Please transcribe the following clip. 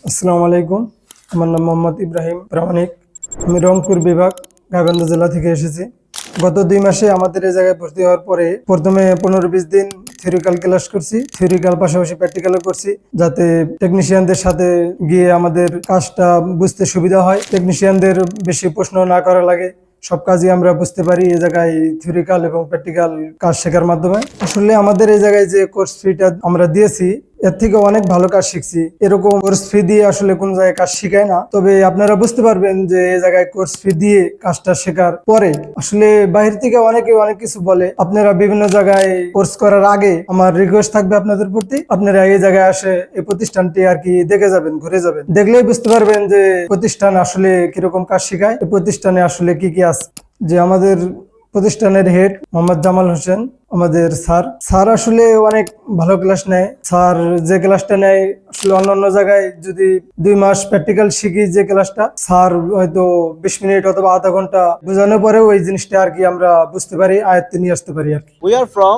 আসসালামু আলাইকুম। আমার নাম মোহাম্মদ ইব্রাহিম প্রামাণিক। আমি রংপুর বিভাগ গাইবান্ধা জেলা থেকে এসেছি। গত 2 মাসে আমাদের এই জায়গায় ভর্তি হওয়ার পরে প্রথমে 15-20 দিন থিওরিক্যাল ক্লাস করছি, থিওরিক্যাল পাশাপাশি প্র্যাকটিক্যালও করছি, যাতে টেকনিশিয়ানদের সাথে গিয়ে আমাদের কাজটা বুঝতে সুবিধা হয়, টেকনিশিয়ানদের বেশি প্রশ্ন না করা লাগে, সব কাজই আমরা বুঝতে পারি এই জায়গায় থিওরিক্যাল এবং প্র্যাকটিক্যাল কাজ শেখার মাধ্যমে। আসলে আমাদের এই জায়গায় যে কোর্স ফিটা আমরা দিয়েছি, এর থেকে অনেক ভালো কাজ শিখছি। এরকম কোর্স ফি দিয়ে আসলে কোন জায়গায় কাজ শিখায় না। তবে আপনারা বুঝতে পারবেন যে এই জায়গায় কোর্স ফি দিয়ে কাজটা শেখার পরে আসলে বাহির থেকে অনেকে অনেক কিছু বলে। আপনারা বিভিন্ন জায়গায় কোর্স করার আগে আমার রিকোয়েস্ট থাকবে আপনাদের প্রতি, আপনারা এই জায়গায় আসে এই প্রতিষ্ঠানটি আর কি দেখে যাবেন, ঘুরে যাবেন। দেখলেই বুঝতে পারবেন যে প্রতিষ্ঠান আসলে কিরকম কাজ শেখায়, এই প্রতিষ্ঠানে আসলে কি কি আছে। যে আমাদের প্রতিষ্ঠানের হেড মোহাম্মদ জামাল হোসেন, আমাদের স্যার আসলে অনেক ভালো ক্লাস নেয়। স্যার যে ক্লাসটা নেয় আসলে অন্যান্য জায়গায় যদি 2 মাস প্র্যাকটিক্যাল শিখি যে ক্লাসটা, স্যার হয়তো 20 মিনিট অথবা আধা ঘন্টা বোঝানোর পরেও ওই জিনিসটা আর কি আমরা বুঝতে পারি, আয়ত্তে নিয়ে আসতে পারি আর কি। We are from